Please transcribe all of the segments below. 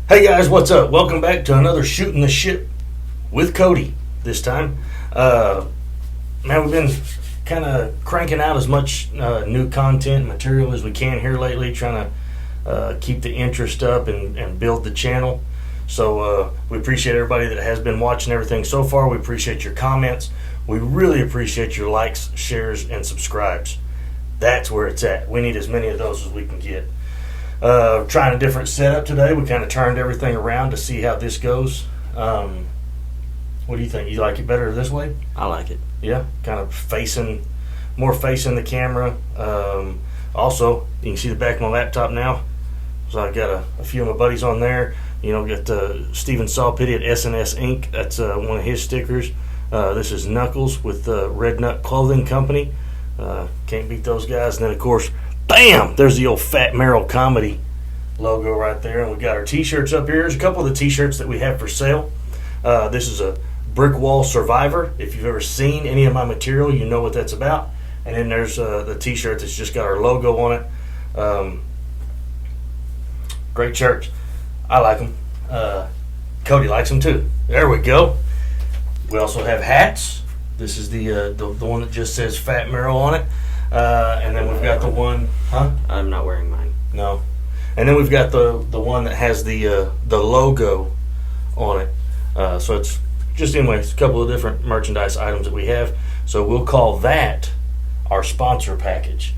Hey guys, what's up? Welcome back to another Shooting the Ship with Cody this time. Man, we've been kind of cranking out as much new content and material as we can here lately, trying to keep the interest up and build the channel. So we appreciate everybody that has been watching everything so far. We appreciate your comments. We really appreciate your likes, shares, and subscribes. That's where it's at. We need as many of those as we can get. Trying a different setup today. We kind of turned everything around to see how this goes. What do you think? You like it better this way? I like it. Yeah, kind of more facing the camera. Also, you can see the back of my laptop now. So I got a few of my buddies on there. You know, got Steven Sawpitty at SNS Inc. That's one of his stickers. This is Knuckles with Red Nut Clothing Company. Can't beat those guys. And then, of course, bam! There's the old Fat Merrill Comedy logo right there. And we got our t-shirts up here. There's a couple of the t-shirts that we have for sale. This is a Brick Wall Survivor. If you've ever seen any of my material, you know what that's about. And then there's the t-shirt that's just got our logo on it. Great shirts. I like them. Cody likes them too. There we go. We also have hats. This is the one that just says Fat Merrill on it. And then we've got the one, huh? I'm not wearing mine. No. And then we've got the one that has the logo on it. So it's just anyways a couple of different merchandise items that we have. So we'll call that our sponsor package.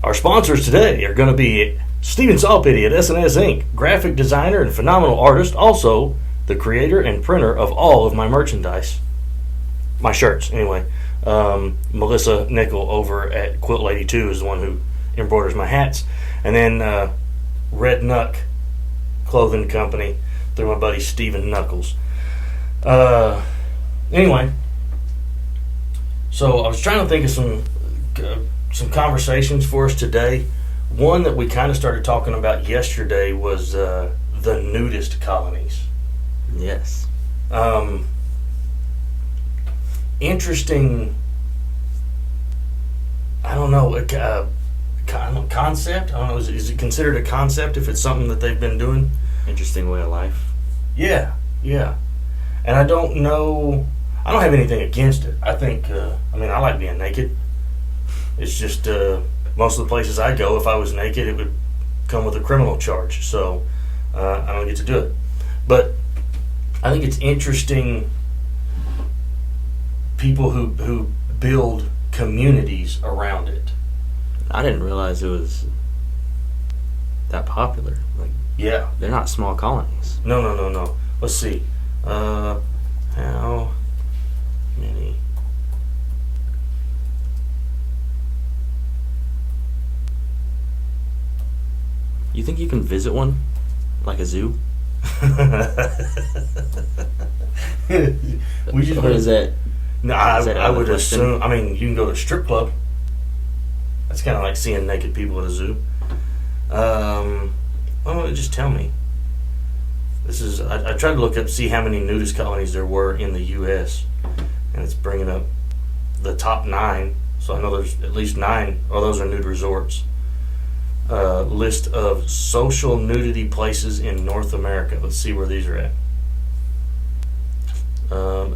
Our sponsors today are going to be Steven Sawpitty at SNS Inc., graphic designer and phenomenal artist, also the creator and printer of all of my merchandise. My shirts, anyway. Melissa Nickel over at Quilt Lady 2 is the one who embroiders my hats. And then Red Nut Clothing Company through my buddy Steven Knuckles. Anyway, so I was trying to think of some conversations for us today. One that we kind of started talking about yesterday was the nudist colonies. Yes. Interesting, I don't know, concept? I don't know, is it considered a concept if it's something that they've been doing? Interesting way of life. Yeah. And I don't know, I don't have anything against it. I think, I like being naked. It's just, most of the places I go, if I was naked, it would come with a criminal charge. So, I don't get to do it. But I think it's interesting people who build communities around it. I didn't realize it was that popular. Like, yeah, they're not small colonies. No. Let's see. How many? You think you can visit one, like a zoo? Or is that? No, I would assume. I mean, you can go to a strip club. That's kind of like seeing naked people at a zoo. Just tell me. This is. I tried to look up to see how many nudist colonies there were in the U.S. and it's bringing up the top 9. So I know there's at least 9. Oh, those are nude resorts. List of social nudity places in North America. Let's see where these are at.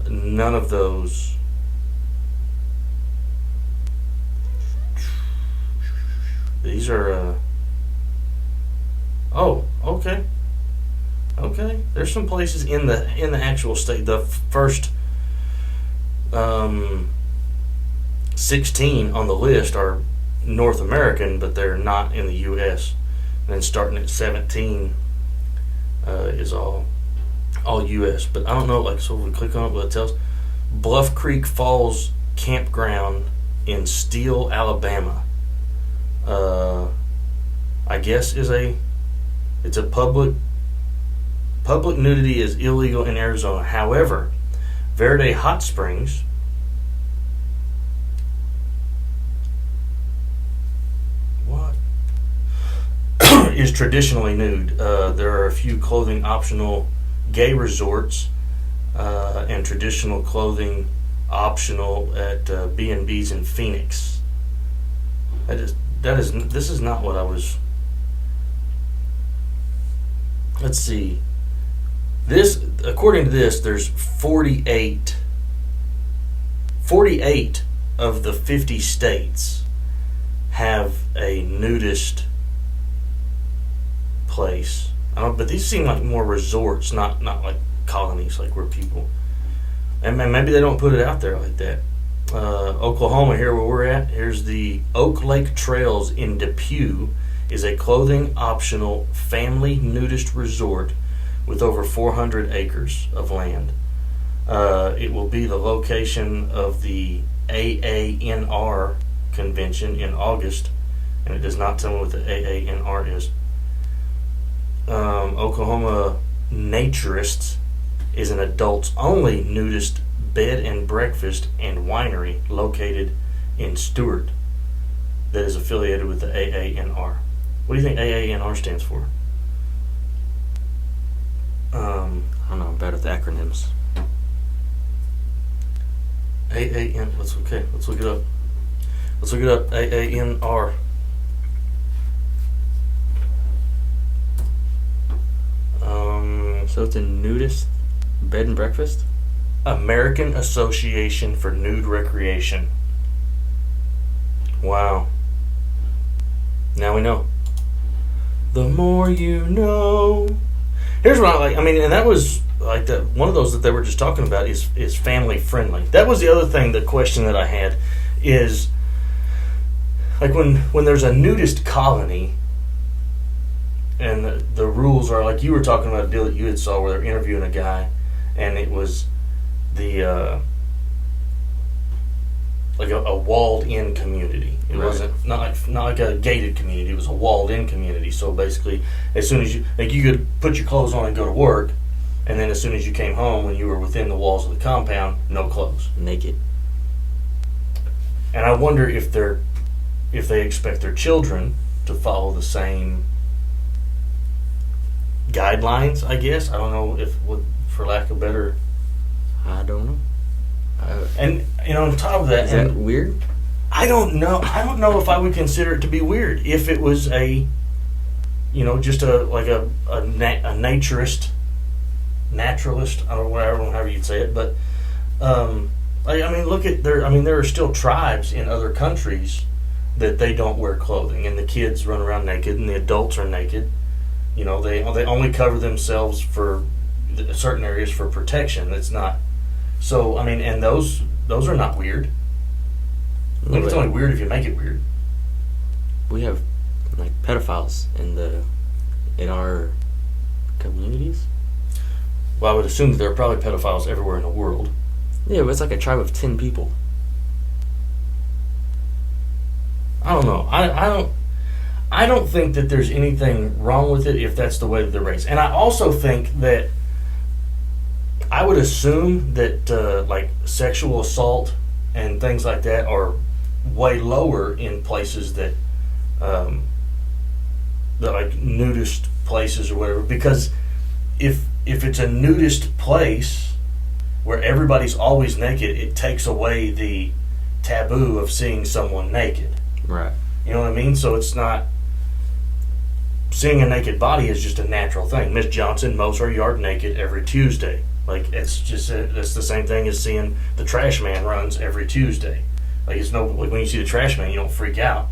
None of those. These are. Oh, okay. Okay, there's some places in the actual state. The first 16 on the list are North American, but they're not in the U.S. And then starting at 17 is all U.S. But I don't know, like, so if we click on it, what it tells, Bluff Creek Falls Campground in Steele, Alabama. I guess it's a public nudity is illegal in Arizona. However, Verde Hot Springs is traditionally nude. There are a few clothing optional gay resorts and traditional clothing optional at B&Bs in Phoenix. This is not what I was. Let's see. This, according to this, there's 48 of the 50 states have a nudist place. But these seem like more resorts, not like colonies, like where people. And maybe they don't put it out there like that. Oklahoma, here where we're at, here's the Oak Lake Trails in Depew, is a clothing optional family nudist resort with over 400 acres of land. It will be the location of the AANR convention in August, and it does not tell me what the AANR is. Oklahoma Naturists is an adults-only nudist bed and breakfast and winery located in Stewart that is affiliated with the AANR. What do you think AANR stands for? I don't know. I'm bad with acronyms. AAN. Let's look it up. Let's look it up. AANR. So it's a nudist bed and breakfast? American Association for Nude Recreation. Wow. Now we know. The more you know. Here's what I like. I mean, and that was like that. One of those that they were just talking about is family friendly. That was the other thing. The question that I had is like when there's a nudist colony, and the rules are like you were talking about a deal that you had saw where they're interviewing a guy, and it was the like a walled-in community. It Right. wasn't not like a gated community. It was a walled-in community. So basically, as soon as you could put your clothes on and go to work, and then as soon as you came home, when you were within the walls of the compound, no clothes. Naked. And I wonder if they expect their children to follow the same guidelines. I guess I don't know if, for lack of better. I don't know. And on top of that, Is that weird? I don't know. I don't know if I would consider it to be weird if it was just a naturist, naturalist. I don't know, however you'd say it, but look at there. I mean, there are still tribes in other countries that they don't wear clothing, and the kids run around naked, and the adults are naked. They only cover themselves for certain areas for protection. It's not. So I mean, and those are not weird. I think it's only weird if you make it weird. We have like pedophiles in our communities. Well, I would assume that there are probably pedophiles everywhere in the world. Yeah, but it's like a tribe of 10 people. I don't know. I don't think that there's anything wrong with it if that's the way that they're raised. And I also think that I would assume that like sexual assault and things like that are way lower in places that like nudist places or whatever. Because if it's a nudist place where everybody's always naked, it takes away the taboo of seeing someone naked. Right. You know what I mean? So it's not. Seeing a naked body is just a natural thing. Miss Johnson mows her yard naked every Tuesday. Like it's the same thing as seeing the trash man runs every Tuesday. Like like when you see the trash man, you don't freak out,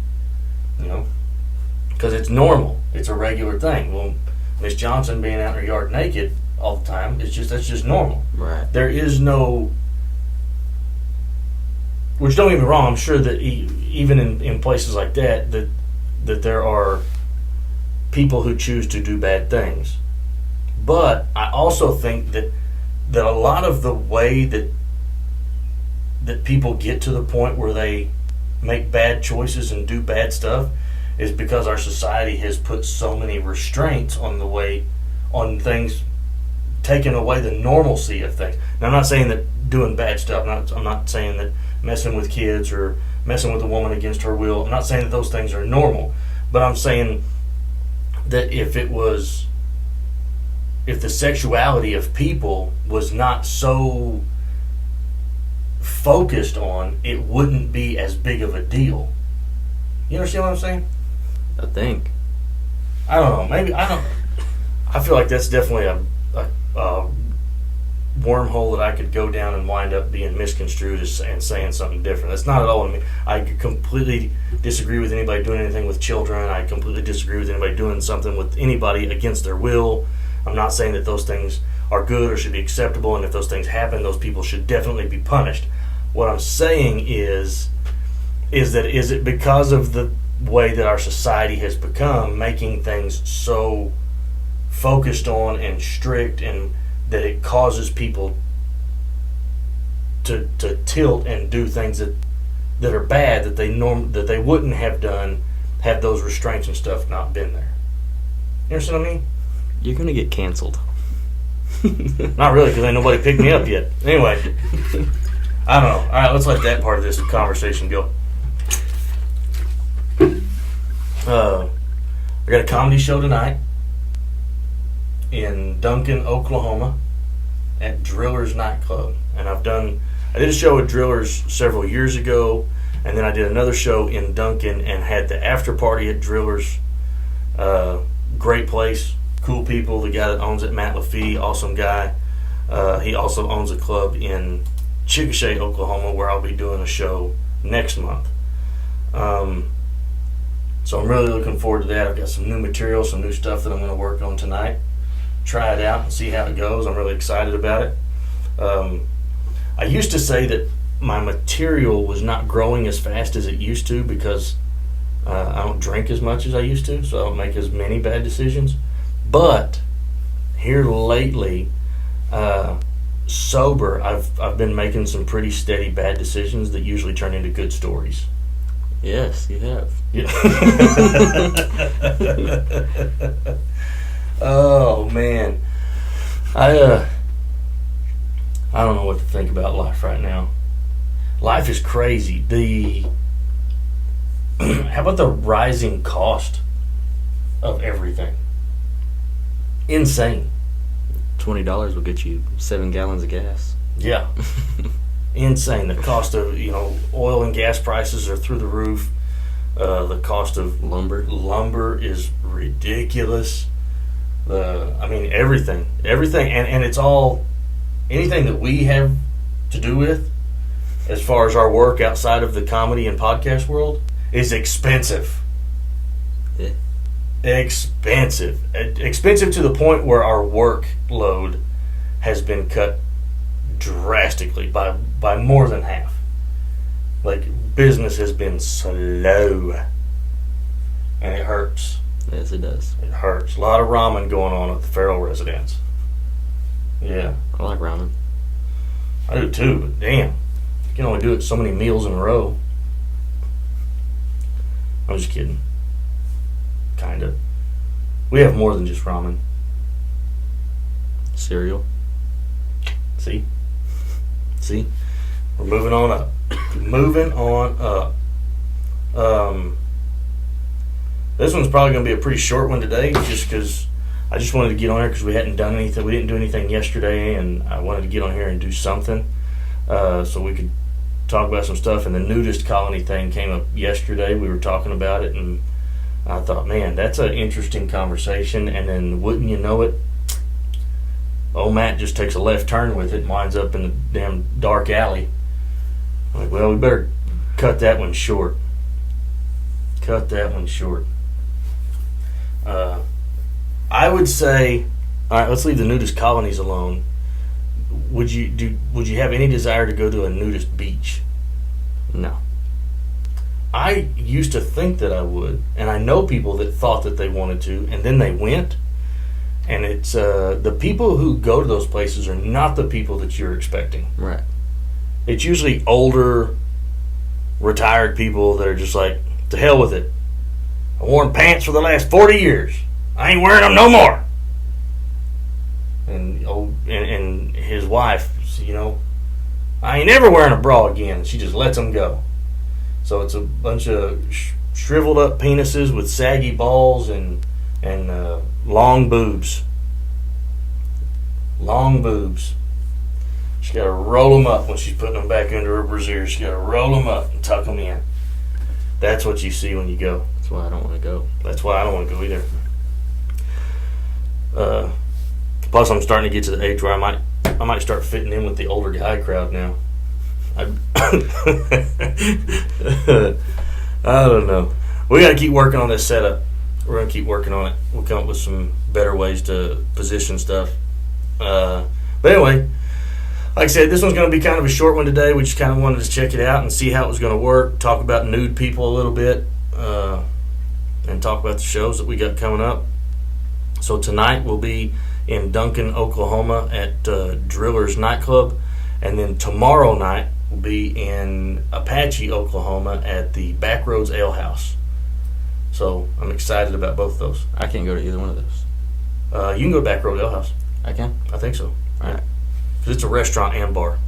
because it's normal. It's a regular thing. Well, Miss Johnson being out in her yard naked all the time that's just normal. Right. There is no. Which, don't get me wrong, I'm sure that even in places like that there are people who choose to do bad things. But I also think that a lot of the way that people get to the point where they make bad choices and do bad stuff is because our society has put so many restraints on things, taking away the normalcy of things. Now, I'm not saying that doing bad stuff, I'm not saying that messing with kids or messing with a woman against her will, I'm not saying that those things are normal, but I'm saying that if the sexuality of people was not so focused on, it wouldn't be as big of a deal. You understand what I'm saying? I think. I don't know. Maybe I don't. I feel like that's definitely wormhole that I could go down and wind up being misconstrued and saying something different. That's not at all. I completely disagree with anybody doing anything with children. I completely disagree with anybody doing something with anybody against their will. I'm not saying that those things are good or should be acceptable, and if those things happen, those people should definitely be punished. What I'm saying is it because of the way that our society has become, making things so focused on and strict, and that it causes people to tilt and do things that are bad that they wouldn't have done had those restraints and stuff not been there. You understand what I mean? You're gonna get canceled. Not really, because ain't nobody picked me up yet. Anyway, I don't know. All right, let's let that part of this conversation go. I got a comedy show tonight in Duncan, Oklahoma, at Drillers Nightclub. And I did a show at Drillers several years ago, and then I did another show in Duncan and had the after party at Drillers. Great place, cool people. The guy that owns it, Matt Lafee, awesome guy. He also owns a club in Chickasha, Oklahoma, where I'll be doing a show next month. So I'm really looking forward to that. I've got some new material, some new stuff that I'm going to work on tonight. Try it out and see how it goes. I'm really excited about it. I used to say that my material was not growing as fast as it used to because I don't drink as much as I used to, so I don't make as many bad decisions. But here lately, sober, I've been making some pretty steady bad decisions that usually turn into good stories. Yes, you have. Yeah. Oh man, I don't know what to think about life right now. Life is crazy. How about the rising cost of everything? Insane. $20 will get you 7 gallons of gas. Yeah. Insane. The cost of oil and gas prices are through the roof. The cost of lumber is ridiculous. Everything, and it's all anything that we have to do with, as far as our work outside of the comedy and podcast world, is expensive. Yeah. Expensive to the point where our workload has been cut drastically by more than half. Like, business has been slow, and it hurts. Yes, it does. It hurts. A lot of ramen going on at the Farrell residence. Yeah. I like ramen. I do too, but damn. You can only do it so many meals in a row. I'm just kidding. Kinda. We have more than just ramen. Cereal. See? We're moving on up. This one's probably going to be a pretty short one today, just because I just wanted to get on here because we hadn't done anything. We didn't do anything yesterday, and I wanted to get on here and do something so we could talk about some stuff. And the Nudist colony thing came up yesterday. We were talking about it, and I thought, man, that's an interesting conversation. And then, wouldn't you know it, old Matt just takes a left turn with it and winds up in the damn dark alley. I'm like, well, we better cut that one short. I would say, all right, let's leave the nudist colonies alone. Would you have any desire to go to a nudist beach? No. I used to think that I would, and I know people that thought that they wanted to, and then they went. And it's the people who go to those places are not the people that you're expecting. Right. It's usually older, retired people that are just like, to hell with it. I've worn pants for the last 40 years. I ain't wearing them no more. And his wife, I ain't never wearing a bra again. She just lets them go. So it's a bunch of shriveled up penises with saggy balls and long boobs. She got to roll them up when she's putting them back under her brassiere. She got to roll them up and tuck them in. That's what you see when you go. That's why I don't want to go. That's why I don't want to go either. Plus, I'm starting to get to the age where I might start fitting in with the older guy crowd now. I don't know. We got to keep working on this setup. We're going to keep working on it. We'll come up with some better ways to position stuff. But anyway, like I said, this one's going to be kind of a short one today. We just kind of wanted to check it out and see how it was going to work, talk about nude people a little bit, and talk about the shows that we got coming up. So tonight we'll be in Duncan, Oklahoma at Drillers Nightclub. And then tomorrow night we'll be in Apache, Oklahoma at the Backroads Ale House. So I'm excited about both of those. I can't go to either one of those. You can go to Backroads Ale House. I can? I think so. All right. Because it's a restaurant and bar.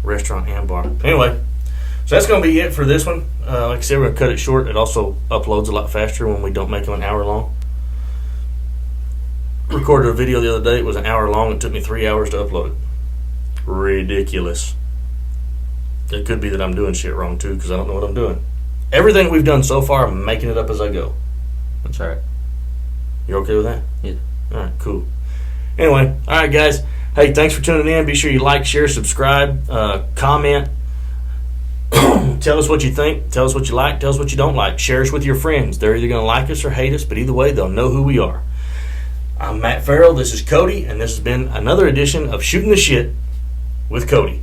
Restaurant and bar. Anyway, so that's going to be it for this one. Like I said, we're going to cut it short. It also uploads a lot faster when we don't make them an hour long. Recorded a video the other day. It was an hour long. It took me 3 hours to upload it. Ridiculous. It could be that I'm doing shit wrong too because I don't know what I'm doing. Everything we've done so far, I'm making it up as I go. That's all right. You're okay with that? Yeah. All right, cool. Anyway, all right, guys. Hey, thanks for tuning in. Be sure you like, share, subscribe, comment. Tell us what you think. Tell us what you like. Tell us what you don't like. Share us with your friends. They're either going to like us or hate us, but either way, they'll know who we are. I'm Matt Farrell. This is Cody, and this has been another edition of Shooting the Shit with Cody.